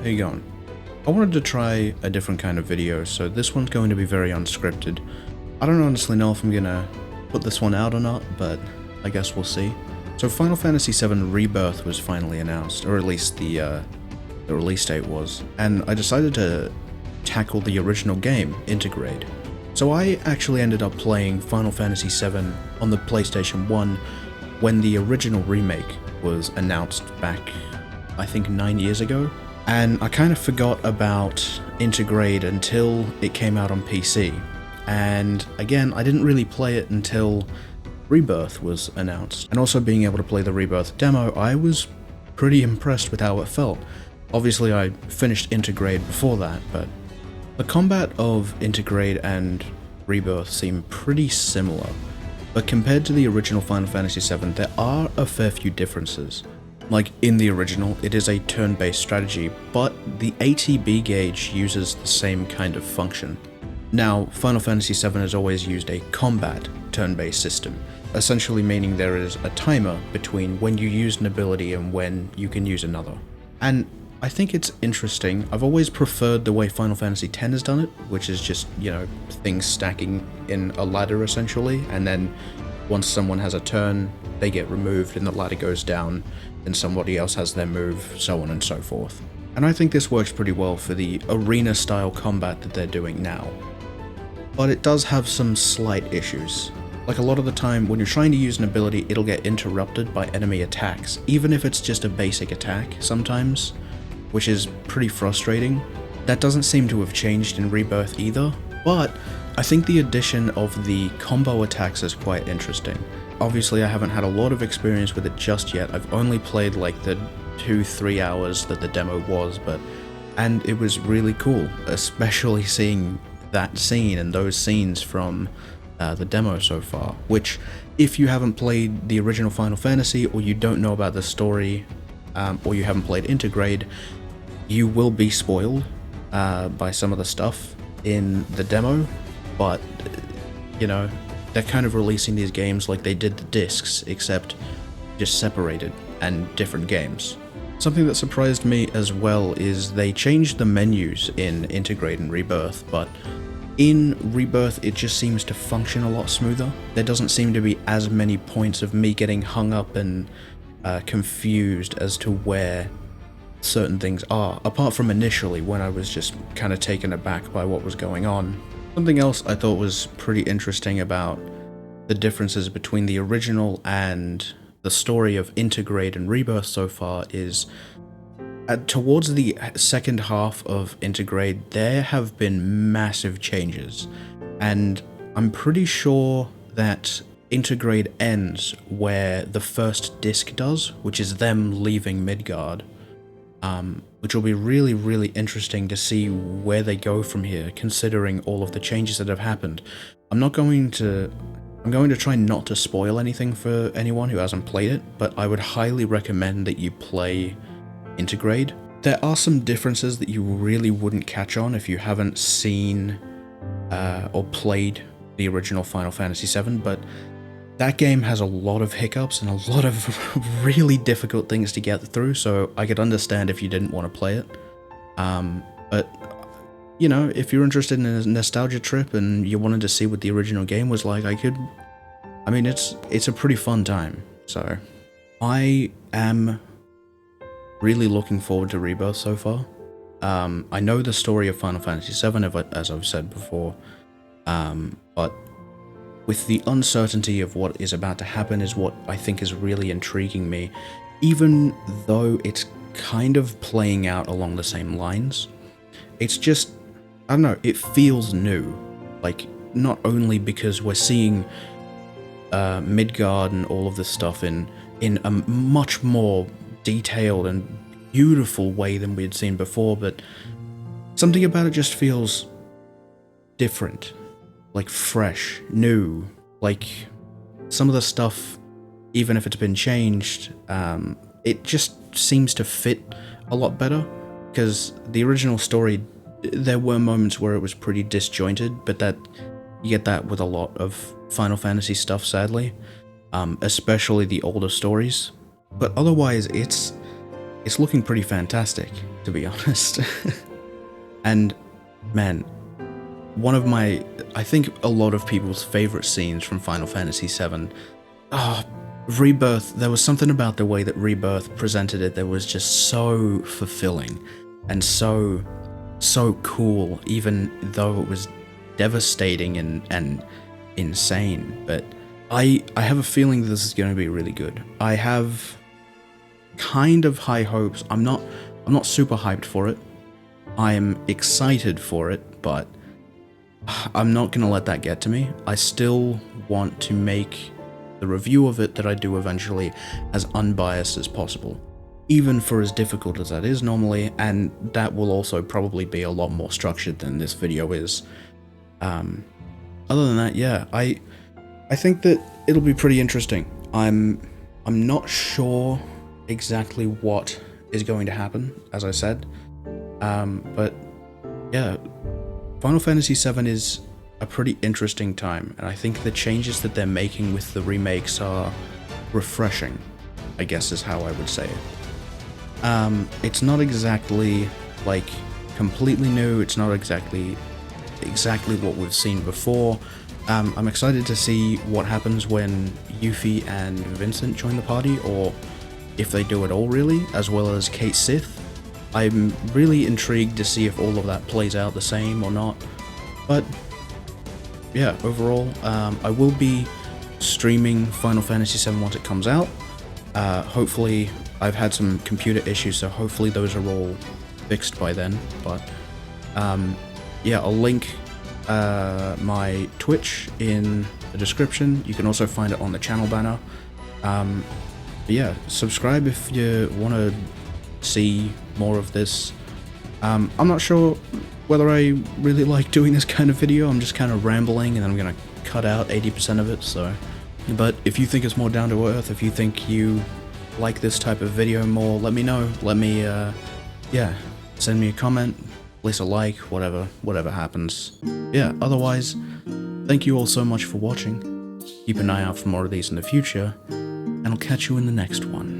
how you going? I wanted to try a different kind of video, so this one's going to be very unscripted. I don't honestly know if I'm gonna put this one out or not, but I guess we'll see. So Final Fantasy VII Rebirth was finally announced, or at least the release date was, and I decided to tackle the original game, Intergrade. So I actually ended up playing Final Fantasy VII on the PlayStation 1 when the original remake was announced back, I think 9 years ago. And I kind of forgot about Intergrade until it came out on PC. And again, I didn't really play it until Rebirth was announced. And also being able to play the Rebirth demo, I was pretty impressed with how it felt. Obviously I finished Intergrade before that, but the combat of Intergrade and Rebirth seem pretty similar. But compared to the original Final Fantasy VII, there are a fair few differences. Like in the original, it is a turn-based strategy, but the ATB gauge uses the same kind of function. Now, Final Fantasy VII has always used a combat turn-based system, essentially meaning there is a timer between when you use an ability and when you can use another. And I think it's interesting. I've always preferred the way Final Fantasy X has done it, which is just, things stacking in a ladder essentially, and then once someone has a turn, they get removed and the ladder goes down, then somebody else has their move, so on and so forth. And I think this works pretty well for the arena-style combat that they're doing now. But it does have some slight issues. Like a lot of the time, when you're trying to use an ability, it'll get interrupted by enemy attacks, even if it's just a basic attack sometimes, which is pretty frustrating. That doesn't seem to have changed in Rebirth either, but I think the addition of the combo attacks is quite interesting. Obviously I haven't had a lot of experience with it just yet. I've only played like the 2-3 hours that the demo was, and it was really cool, especially seeing that scene and those scenes from the demo so far, which if you haven't played the original Final Fantasy, or you don't know about the story, or you haven't played Intergrade, you will be spoiled by some of the stuff in the demo, but they're kind of releasing these games like they did the discs, except just separated and different games. Something that surprised me as well is they changed the menus in Intergrade and Rebirth, but in Rebirth it just seems to function a lot smoother. There doesn't seem to be as many points of me getting hung up and confused as to where certain things are, apart from initially when I was just kind of taken aback by what was going on. Something else I thought was pretty interesting about the differences between the original and the story of Intergrade and Rebirth so far is towards the second half of Intergrade there have been massive changes, and I'm pretty sure that Intergrade ends where the first disc does, which is them leaving Midgard. Which will be really, really interesting to see where they go from here, considering all of the changes that have happened. I'm going to try not to spoil anything for anyone who hasn't played it, but I would highly recommend that you play Intergrade. There are some differences that you really wouldn't catch on if you haven't seen or played the original Final Fantasy VII, but that game has a lot of hiccups and a lot of really difficult things to get through, so I could understand if you didn't want to play it. But, if you're interested in a nostalgia trip and you wanted to see what the original game was like, it's a pretty fun time. So, I am really looking forward to Rebirth so far. I know the story of Final Fantasy VII, as I've said before, but with the uncertainty of what is about to happen is what I think is really intriguing me, even though it's kind of playing out along the same lines. It's just, I don't know, it feels new. Like, not only because we're seeing Midgard and all of this stuff in a much more detailed and beautiful way than we had seen before, but something about it just feels different. Like fresh, new, like some of the stuff, even if it's been changed, it just seems to fit a lot better, because the original story, there were moments where it was pretty disjointed, but you get that with a lot of Final Fantasy stuff, sadly, especially the older stories. But otherwise, it's looking pretty fantastic. to be honest. And man, one of my, I think a lot of people's favorite scenes from Final Fantasy VII, Rebirth, there was something about the way that Rebirth presented it that was just so fulfilling and so cool, even though it was devastating and insane. But I have a feeling that this is going to be really good. I have kind of high hopes. I'm not super hyped for it. I'm excited for it, but I'm not going to let that get to me. I still want to make the review of it that I do eventually as unbiased as possible, even for as difficult as that is normally, and that will also probably be a lot more structured than this video is. Other than that, yeah, I think that it'll be pretty interesting. I'm not sure exactly what is going to happen, as I said, but yeah, Final Fantasy VII is a pretty interesting time, and I think the changes that they're making with the remakes are refreshing, I guess is how I would say it. It's not exactly like completely new, it's not exactly what we've seen before. I'm excited to see what happens when Yuffie and Vincent join the party, or if they do it all really, as well as Kate Sith. I'm really intrigued to see if all of that plays out the same or not, but yeah, overall, I will be streaming Final Fantasy VII once it comes out. Hopefully, I've had some computer issues, so hopefully those are all fixed by then, but yeah, I'll link my Twitch in the description. You can also find it on the channel banner. But yeah, subscribe if you want to see more of this. I'm not sure whether I really like doing this kind of video. I'm just kind of rambling and then I'm gonna cut out 80% of it, so. But if you think it's more down to earth, if you think you like this type of video more, let me know. Let me, yeah, send me a comment, place a like, whatever happens. Yeah, otherwise, thank you all so much for watching. Keep an eye out for more of these in the future, and I'll catch you in the next one.